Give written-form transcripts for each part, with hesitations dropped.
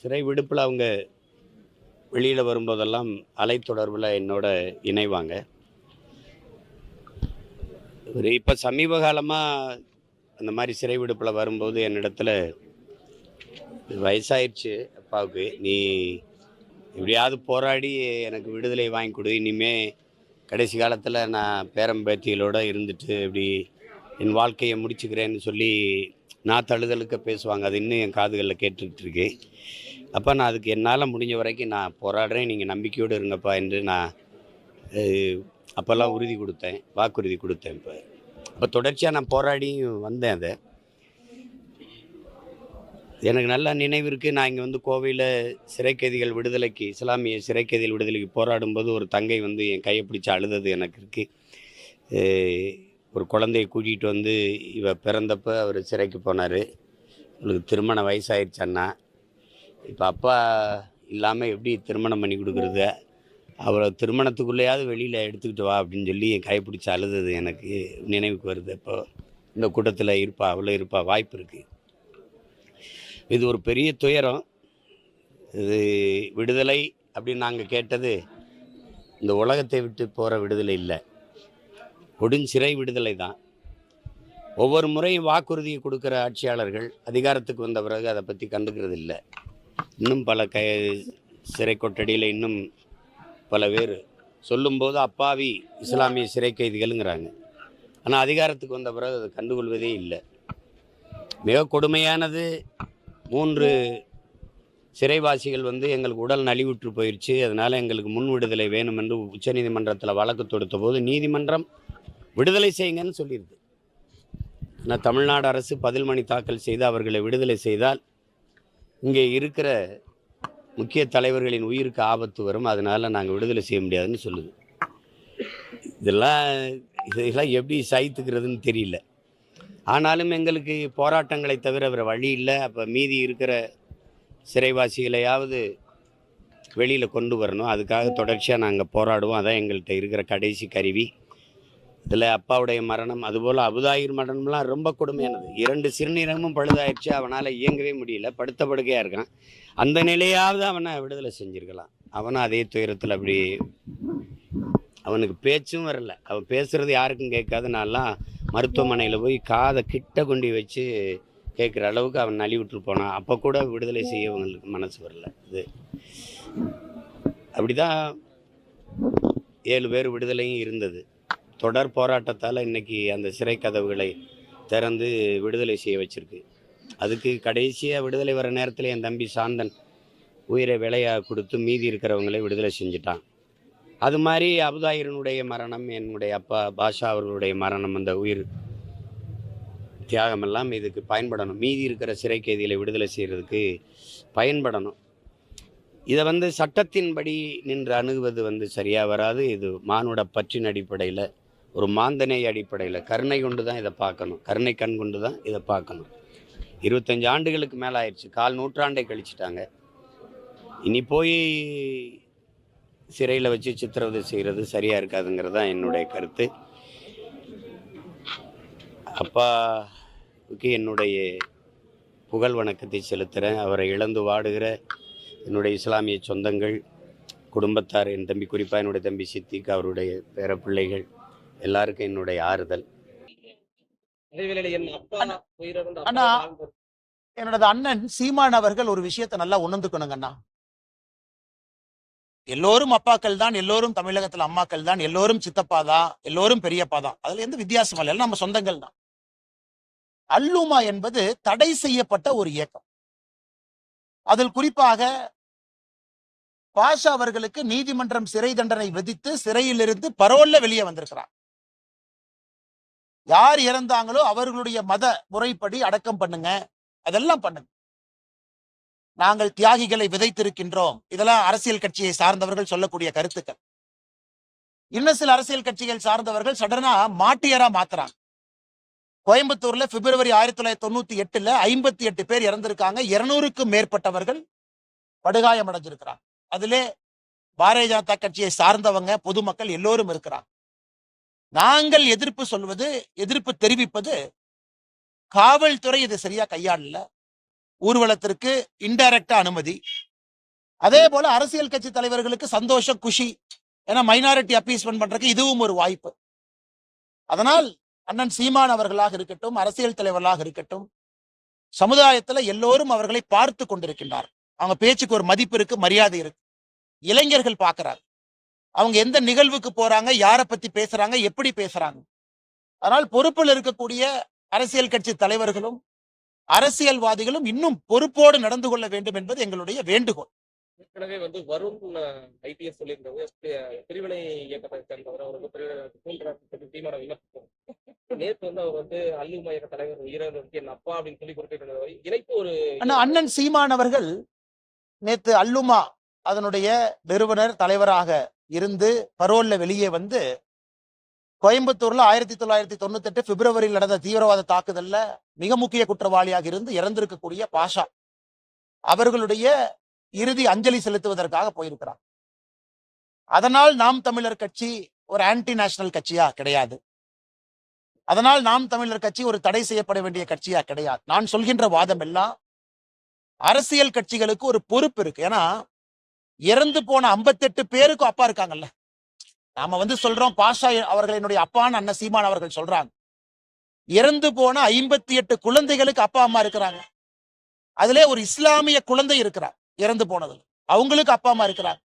சிறை விடுப்பில் அவங்க வெளியில் வரும்போதெல்லாம் அலைத்தொடர்பில் என்னோட இணைவாங்க. இப்போ சமீப காலமாக அந்த மாதிரி சிறை விடுப்பில் வரும்போது என்னிடத்துல வயசாயிடுச்சு அப்பாவுக்கு, நீ எப்படியாவது போராடி எனக்கு விடுதலை வாங்கி கொடு, இனிமே கடைசி காலத்தில் நான் பேரம்பேத்திகளோடு இருந்துட்டு இப்படி என் வாழ்க்கையை முடிச்சுக்கிறேன்னு சொல்லி நான் தழுதலுக்க பேசுவாங்க. அது இன்னும் என் காதுகளில் கேட்டுக்கிட்டு இருக்கு. அப்போ நான் அதுக்கு என்னால் முடிஞ்ச வரைக்கும் நான் போராடுறேன், நீங்கள் நம்பிக்கையோடு இருங்கப்பா என்று நான் அப்போல்லாம் உறுதி கொடுத்தேன், வாக்குறுதி கொடுத்தேன். இப்போ தொடர்ச்சியாக நான் போராடியும் வந்தேன். அதை எனக்கு நல்லா நினைவு இருக்குது. நான் இங்கே வந்து கோவையில் சிறை கைதிகள் விடுதலைக்கு, இஸ்லாமிய சிறை கைதிகள் விடுதலைக்கு போராடும்போது ஒரு தங்கை வந்து என் கையை பிடிச்சி அழுதது எனக்கு இருக்குது. ஒரு குழந்தையை கூட்டிகிட்டு வந்து இவ பிறந்தப்போ அவர் சிறைக்கு போனார். உங்களுக்கு திருமண வயசாகிடுச்சன்னா, இப்போ அப்பா இல்லாமல் எப்படி திருமணம் பண்ணி கொடுக்குறது, அவளை திருமணத்துக்குள்ளேயாவது வெளியில் எடுத்துக்கிட்டு வா அப்படின்னு சொல்லி என் கையை பிடிச்சி அழுதது எனக்கு நினைவுக்கு வருது. இப்போ இந்த கூட்டத்தில் இருப்பா, அவ்வளோ இருப்பா, வாய்ப்பு இருக்குது. இது ஒரு பெரிய துயரம். இது விடுதலை அப்படின்னு நாங்கள் கேட்டது இந்த உலகத்தை விட்டு போகிற விடுதலை இல்லை, கொடுஞ்சிறை விடுதலை தான். ஒவ்வொரு முறையும் வாக்குறுதியை கொடுக்குற ஆட்சியாளர்கள் அதிகாரத்துக்கு வந்த பிறகு அதை பற்றி கண்டுக்கிறது இல்லை. இன்னும் பல சிறை கொட்டடியில் இன்னும் பல பேர் சொல்லும்போது அப்பாவி இஸ்லாமிய சிறை கைதிகள்ங்கிறாங்க. ஆனால் அதிகாரத்துக்கு வந்த பிறகு அதை கண்டுகொள்வதே இல்லை. மிக கொடுமையானது, 3 சிறைவாசிகள் வந்து எங்களுக்கு உடல் நலிவுற்று போயிடுச்சு, அதனால் எங்களுக்கு முன் விடுதலை வேணும் என்று உச்சநீதிமன்றத்தில் வழக்கு தொடுத்த போது நீதிமன்றம் விடுதலை செய்யுங்கன்னு சொல்லிடுது. ஆனால் தமிழ்நாடு அரசு பதில் மனு தாக்கல் செய்து அவர்களை விடுதலை செய்தால் இங்கே இருக்கிற முக்கிய தலைவர்களின் உயிருக்கு ஆபத்து வரும், அதனால் நாங்கள் விடுதலை செய்ய முடியாதுன்னு சொல்லுது. இதெல்லாம் எப்படி சகித்துக்கிறதுன்னு தெரியல. ஆனாலும் எங்களுக்கு போராட்டங்களை தவிர வேறு வழி இல்லை. அப்போ மீதி இருக்கிற சிறைவாசிகளையாவது வெளியில் கொண்டு வரணும், அதுக்காக தொடர்ச்சியாக நாங்கள் போராடுவோம். அதான் எங்கள்கிட்ட இருக்கிற கடைசி கருவி. இதில் அப்பாவுடைய மரணம், அதுபோல் அபுதாயிர் மரணம்லாம் ரொம்ப கொடுமையானது. 2 சிறுநீரகமும் பழுதாயிடுச்சு, அவனால் இயங்கவே முடியல, படுத்த படுக்கையாக இருக்கான். அந்த நிலையாவது அவனை விடுதலை செஞ்சுருக்கலாம். அவனும் அதே துயரத்தில் அப்படி, அவனுக்கு பேச்சும் வரல, அவன் பேசுகிறது யாருக்கும் கேட்காது. நான்லாம் மருத்துவமனையில் போய் காதை கிட்ட கொண்டு வச்சு கேட்குற அளவுக்கு அவன் நலிவுற்று போனான். அப்போ கூட விடுதலை செய்ய அவங்களுக்கு மனசு வரல. இது அப்படி தான் 7 பேர் விடுதலையும் இருந்தது. தொடர் போராட்டத்தால் இன்றைக்கி அந்த சிறை கதவுகளை திறந்து விடுதலை செய்ய வச்சுருக்கு. அதுக்கு கடைசியாக விடுதலை வர நேரத்தில் என் தம்பி சாந்தன் உயிரை விலையாக கொடுத்து மீதி இருக்கிறவங்களை விடுதலை செஞ்சிட்டான். அது மாதிரி அபுதாயிரனுடைய மரணம், என்னுடைய அப்பா பாஷா அவர்களுடைய மரணம், அந்த உயிர் தியாகமெல்லாம் இதுக்கு பயன்படணும். மீதி இருக்கிற சிறை கைதிகளை விடுதலை செய்கிறதுக்கு பயன்படணும். இதை வந்து சட்டத்தின்படி நின்று அணுகுவது சரியாக வராது. இது மானுட பற்றின் அடிப்படையில், ஒரு மாந்தனை அடிப்படையில், கருணை கொண்டு தான் இதை பார்க்கணும், கருணை கண் கொண்டு தான் இதை பார்க்கணும். 25 ஆண்டுகளுக்கு மேலே ஆயிடுச்சு, 1/4 நூற்றாண்டை கழிச்சிட்டாங்க. இனி போய் சிறையில் வச்சு சித்திரவதை செய்கிறது சரியாக இருக்காதுங்கிறது தான் என்னுடைய கருத்து. அப்பாவுக்கு என்னுடைய புகழ் வணக்கத்தை செலுத்துகிறேன். அவரை இழந்து வாடுகிற என்னுடைய இஸ்லாமிய சொந்தங்கள், குடும்பத்தார், என் தம்பி, குறிப்பாக என்னுடைய தம்பி சித்திக், அவருடைய பேர பிள்ளைகள் எல்லாருக்கும் என்னுடைய ஆறுதல். அண்ணா, என்னோட அண்ணன் சீமான் அவர்கள் ஒரு விஷயத்தை நல்லா உணர்ந்துக்கணுங்க அண்ணா. எல்லோரும் அப்பாக்கள் தான், எல்லோரும் தமிழகத்துல அம்மாக்கள் தான், எல்லோரும் சித்தப்பா தான், எல்லோரும் பெரியப்பா தான். அதுல எந்த வித்தியாசம் இல்லை, நம்ம சொந்தங்கள் தான். அல்லுமா என்பது தடை செய்யப்பட்ட ஒரு இயக்கம். அதில் குறிப்பாக பாஷா அவர்களுக்கு நீதிமன்றம் சிறை தண்டனை விதித்து சிறையிலிருந்து பரோல்ல வெளியே வந்திருக்கிறார். யார் இறந்தாங்களோ அவர்களுடைய மத முறைப்படி அடக்கம் பண்ணுங்க, அதெல்லாம் பண்ணுங்க. நாங்கள் தியாகிகளை விதைத்திருக்கின்றோம். இதெல்லாம் அரசியல் கட்சியை சார்ந்தவர்கள் சொல்லக்கூடிய கருத்துக்கள். இன்னும் சில அரசியல் கட்சிகள் சார்ந்தவர்கள் சடனா மாட்டியரா மாத்துறாங்க. கோயம்புத்தூர்ல பிப்ரவரி 1998 58 பேர் இறந்திருக்காங்க, 200க்கும் மேற்பட்டவர்கள் படுகாயம் அடைஞ்சிருக்கிறாங்க. அதிலே பாரதிய ஜனதா கட்சியை சார்ந்தவங்க, பொதுமக்கள் எல்லோரும் இருக்கிறாங்க. நாங்கள் எதிர்ப்பு தெரிவிப்பது காவல்துறை இதை சரியா கையாளல, ஊர்வலத்திற்கு இன்டைரக்டா அனுமதி. அதே போல அரசியல் கட்சி தலைவர்களுக்கு சந்தோஷம், குஷி. ஏன்னா மைனாரிட்டி அப்பீஸ்மெண்ட் பண்றதுக்கு இதுவும் ஒரு வாய்ப்பு. அதனால் அண்ணன் சீமான் அவர்களாக இருக்கட்டும், அரசியல் தலைவர்களாக இருக்கட்டும், சமுதாயத்துல எல்லோரும் அவர்களை பார்த்து கொண்டிருக்கின்றார். அவங்க பேச்சுக்கு ஒரு மதிப்பு இருக்கு, மரியாதை இருக்கு. இளைஞர்கள் பார்க்கிறாங்க. அவங்க எந்த நிகழ்வுக்கு போறாங்க, யாரை பத்தி பேசுறாங்க, எப்படி பேசுறாங்க. அதனால் பொறுப்பில் இருக்கக்கூடிய அரசியல் கட்சி தலைவர்களும் அரசியல்வாதிகளும் இன்னும் பொறுப்போடு நடந்து கொள்ள வேண்டும் என்பது எங்களுடைய வேண்டுகோள். ஏற்கனவே வருண் ஐபிஎஸ் சொல்லியிருந்தது பிரிவினை இயக்கத்தை சேர்ந்தவர், அவர் தீமான விமர்சித்தார். நேற்று அவர் அல்லுமா இயக்க தலைவர் வீரருக்கு என் அப்பா அப்படின்னு சொல்லி குறிப்பிட்டிருந்தவர். இணைப்பு ஒரு அண்ணன் சீமான் அவர்கள் நேற்று அல்லுமா அதனுடைய நிறுவனர் தலைவராக இருந்து பரோல்ல வெளியே வந்து கோயம்புத்தூர்ல 1998 பிப்ரவரியில் நடந்த தீவிரவாத தாக்குதல்ல மிக முக்கிய குற்றவாளியாக இருந்து இறந்திருக்கக்கூடிய பாஷா அவர்களுடைய இறுதி அஞ்சலி செலுத்துவதற்காக போயிருக்கிறார். அதனால் நாம் தமிழர் கட்சி ஒரு ஆன்டி நேஷனல் கட்சியா கிடையாது. அதனால் நாம் தமிழர் கட்சி ஒரு தடை செய்யப்பட வேண்டிய கட்சியா கிடையாது. நான் சொல்கின்ற வாதம் எல்லாம் அரசியல் கட்சிகளுக்கு ஒரு பொறுப்பு இருக்கு. ஏன்னா இறந்து போன 58 பேருக்கும் அப்பா இருக்காங்கல்ல. நாம சொல்றோம் பாஷா அவர்கள் என்னுடைய அப்பான்னு அண்ணன் சீமான் அவர்கள் சொல்றாங்க. இறந்து போன 58 குழந்தைகளுக்கு அப்பா அம்மா இருக்கிறாங்க. அதிலே ஒரு இஸ்லாமிய குழந்தை இருக்கிறார் இறந்து போனது, அவங்களுக்கு அப்பா அம்மா இருக்கிறாங்க.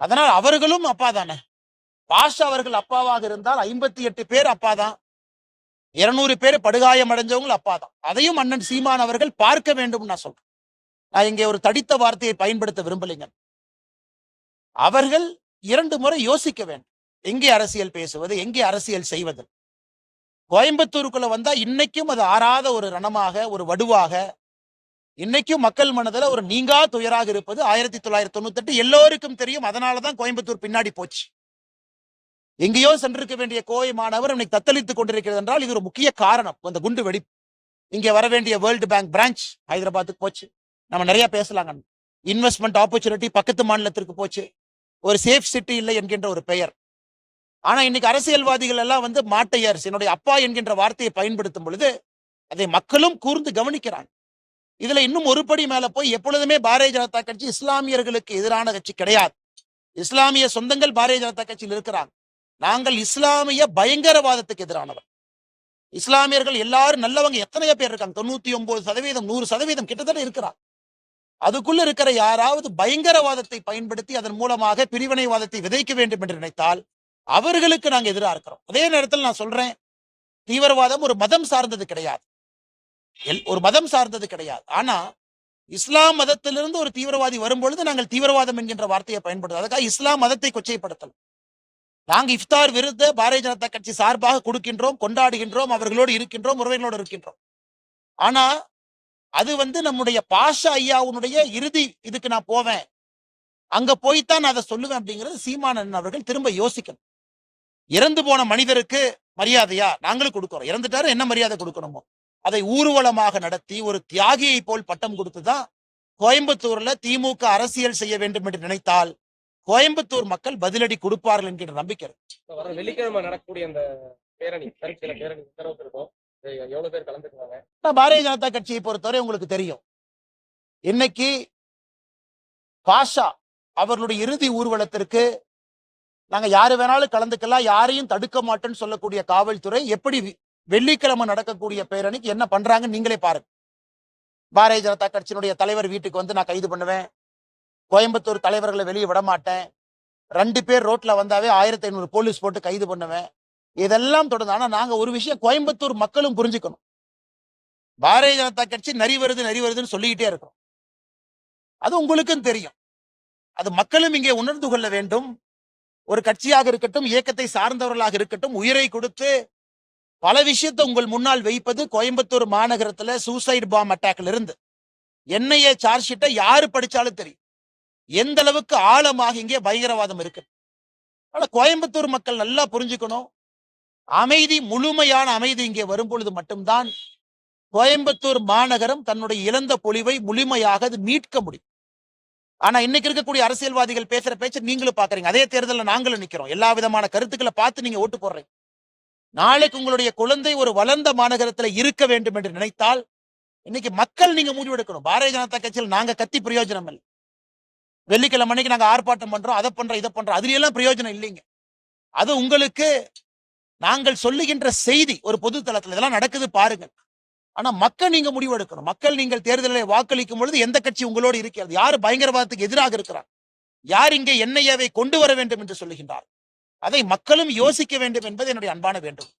அதனால் அவர்களும் அப்பா தானே. பாஷா அவர்கள் அப்பாவாக இருந்தால் 58 பேர் அப்பா தான், 200 பேர் படுகாயம் அடைஞ்சவங்க அப்பா தான். அதையும் அண்ணன் சீமான் அவர்கள் பார்க்க வேண்டும். நான் சொல்றேன், நான் இங்கே ஒரு தடித்த வார்த்தையை பயன்படுத்த விரும்பலைங்க. அவர்கள் 2 முறை யோசிக்க வேண்டும், எங்கே அரசியல் பேசுவது, எங்கே அரசியல் செய்வது. கோயம்புத்தூருக்குள்ள வந்தா இன்னைக்கும் அது ஆறாத ஒரு ரணமாக, ஒரு வடுவாக, இன்னைக்கும் மக்கள் மனதில் ஒரு நீங்கா துயராக இருப்பது 1998 எல்லோருக்கும் தெரியும். அதனாலதான் கோயம்புத்தூர் பின்னாடி போச்சு. எங்கேயோ சென்றிருக்க வேண்டிய கோவை மாணவர் இன்னைக்கு தத்தளித்துக் கொண்டிருக்கிறது என்றால் இது ஒரு முக்கிய காரணம். அந்த குண்டு வெடிப்பு. இங்கே வர வேண்டிய வேர்ல்டு பேங்க் பிரான்ச் ஹைதராபாத்துக்கு போச்சு. நம்ம நிறைய பேசலாங்க. இன்வெஸ்ட்மெண்ட் ஆப்பர்ச்சுனிட்டி பக்கத்து மாநிலத்திற்கு போச்சு. ஒரு சேஃப் சிட்டி இல்லை என்கின்ற ஒரு பெயர். ஆனா இன்னைக்கு அரசியல்வாதிகள் எல்லாம் மாட்டையர்ஸ் என்னுடைய அப்பா என்கின்ற வார்த்தையை பயன்படுத்தும் பொழுது அதை மக்களும் கூர்ந்து கவனிக்கிறாங்க. இதுல இன்னும் ஒரு படி மேல போய் எப்பொழுதுமே பாரதிய ஜனதா கட்சி இஸ்லாமியர்களுக்கு எதிரான கட்சி கிடையாது. இஸ்லாமிய சொந்தங்கள் பாரதிய ஜனதா கட்சியில் இருக்கிறாங்க. நாங்கள் இஸ்லாமிய பயங்கரவாதத்துக்கு எதிரானவர். இஸ்லாமியர்கள் எல்லாரும் நல்லவங்க எத்தனையோ பேர் இருக்காங்க, 99%, 100% கிட்டத்தட்ட இருக்கிறார். அதுக்குள்ள இருக்கிற யாராவது பயங்கரவாதத்தை பயன்படுத்தி அதன் மூலமாக பிரிவினைவாதத்தை விதைக்க வேண்டும் என்று நினைத்தால் அவர்களுக்கு நாங்க எதிராக இருக்கிறோம். அதே நேரத்தில் நான் சொல்றேன், தீவிரவாதம் ஒரு மதம் சார்ந்தது கிடையாது, ஒரு மதம் சார்ந்தது கிடையாது. ஆனா இஸ்லாம் மதத்திலிருந்து ஒரு தீவிரவாதி வரும்பொழுது நாங்கள் தீவிரவாதம் என்கின்ற வார்த்தையை பயன்படுத்தும். அதுக்காக இஸ்லாம் மதத்தை கொச்சைப்படுத்தல். நாங்க இஃப்தார் விருது பாரதிய ஜனதா கட்சி சார்பாக கொடுக்கின்றோம், கொண்டாடுகின்றோம், அவர்களோடு இருக்கின்றோம், உறவினர்களோடு இருக்கின்றோம். ஆனா அது நம்முடைய பாஷா ஐயாவுடைய இறுதி இதுக்கு நான் போவேன், அங்க போய்த்தான் நான் அதை சொல்லுவேன் அப்படிங்கிறது சீமானன் அவர்கள் திரும்ப யோசிக்கணும். இறந்து போன மனிதருக்கு மரியாதையா நாங்களும் கொடுக்கிறோம். இறந்துட்டாரு, என்ன மரியாதை கொடுக்கணுமோ அதை ஊர்வலமாக நடத்தி ஒரு தியாகியை போல் பட்டம் கொடுத்துதான் கோயம்புத்தூர்ல திமுக அரசியல் செய்ய வேண்டும் என்று நினைத்தால் கோயம்புத்தூர் மக்கள் பதிலடி கொடுப்பார்கள் என்கிற நம்பிக்கை. வெள்ளிக்கிழமை நடக்கக்கூடிய அந்த பேரணி எவ்வளவு பேர் கலந்துக்குவாங்க? பாரதிய ஜனதா கட்சியை பொறுத்தவரை உங்களுக்கு தெரியும், இன்னைக்கு பாஷா அவர்களுடைய இறுதி ஊர்வலத்திற்கு நாங்க யாரு வேணாலும் கலந்துக்கலாம், யாரையும் தடுக்க மாட்டேன்னு சொல்லக்கூடிய காவல்துறை எப்படி வெள்ளிக்கிழமை நடக்கக்கூடிய பேரணிக்கு என்ன பண்றாங்க நீங்களே பாருங்க. பாரதிய ஜனதா கட்சியினுடைய தலைவர் வீட்டுக்கு நான் கைது பண்ணுவேன், கோயம்புத்தூர் தலைவர்களை வெளியே விட மாட்டேன், 2 பேர் ரோட்ல வந்தாவே 1500 போலீஸ் போட்டு கைது பண்ணுவேன், இதெல்லாம் தொடர்ந்து. ஆனா நாங்க ஒரு விஷயம் கோயம்புத்தூர் மக்களும் புரிஞ்சுக்கணும், பாரதிய ஜனதா கட்சி நரி வருதுன்னு சொல்லிக்கிட்டே இருக்கோம். அது உங்களுக்கும் தெரியும், அது மக்களும் இங்கே உணர்ந்து கொள்ள வேண்டும். ஒரு கட்சியாக இருக்கட்டும், இயக்கத்தை சார்ந்தவர்களாக இருக்கட்டும், உயிரை கொடுத்து பல விஷயத்தை உங்கள் முன்னால் வைப்பது. கோயம்புத்தூர் மாநகரத்துல சூசைட் பாம் அட்டாக்ல இருந்து என்ஐஏ சார்ஜ் ஷீட்டை யாரு படிச்சாலும் தெரியும் எந்த அளவுக்கு ஆழமாக இங்கே பயங்கரவாதம் இருக்கு. ஆனா கோயம்புத்தூர் மக்கள் நல்லா புரிஞ்சுக்கணும், அமைதி, முழுமையான அமைதி இங்கே வரும்பொழுது மட்டும்தான் கோயம்புத்தூர் மாநகரம் தன்னுடைய இழந்த பொலிவை முழுமையாக அது மீட்க முடியும். ஆனா இன்னைக்கு இருக்கக்கூடிய அரசியல்வாதிகள் பேசுற பேச்சு நீங்களும் பாக்குறீங்க. அதே தேர்தலில் நாங்களும் நிக்கிறோம், எல்லா விதமான கருத்துக்களை பார்த்து நீங்க ஓட்டு போடுறீங்க. நாளைக்கு உங்களுடைய குழந்தை ஒரு வளர்ந்த மாநகரத்தில் இருக்க வேண்டும் என்று நினைத்தால் இன்னைக்கு மக்கள் நீங்க முடிவெடுக்கணும். பாரதிய ஜனதா கட்சியில் நாங்க கத்தி பிரயோஜனம் இல்லை. வெள்ளிக்கிழமை அன்னைக்கு நாங்க ஆர்ப்பாட்டம் பண்றோம், அதை பண்றோம், இதை பண்றோம், அதுல எல்லாம் பிரயோஜனம் இல்லைங்க. அது உங்களுக்கு நாங்கள் சொல்லுகின்ற செய்தி ஒரு பொது தளத்துல இதெல்லாம் நடக்குது பாருங்க. ஆனா மக்கள் நீங்க முடிவெடுக்கணும். மக்கள் நீங்கள் தேர்தலில் வாக்களிக்கும் பொழுது எந்த கட்சி உங்களோடு இருக்கிறது, யாரு பயங்கரவாதத்துக்கு எதிராக இருக்கிறார், யார் இங்கே என்ஐஏவை கொண்டு வர வேண்டும் என்று சொல்லுகின்றார், அதை மக்களும் யோசிக்க வேண்டும் என்பது என்னுடைய அன்பான வேண்டும்.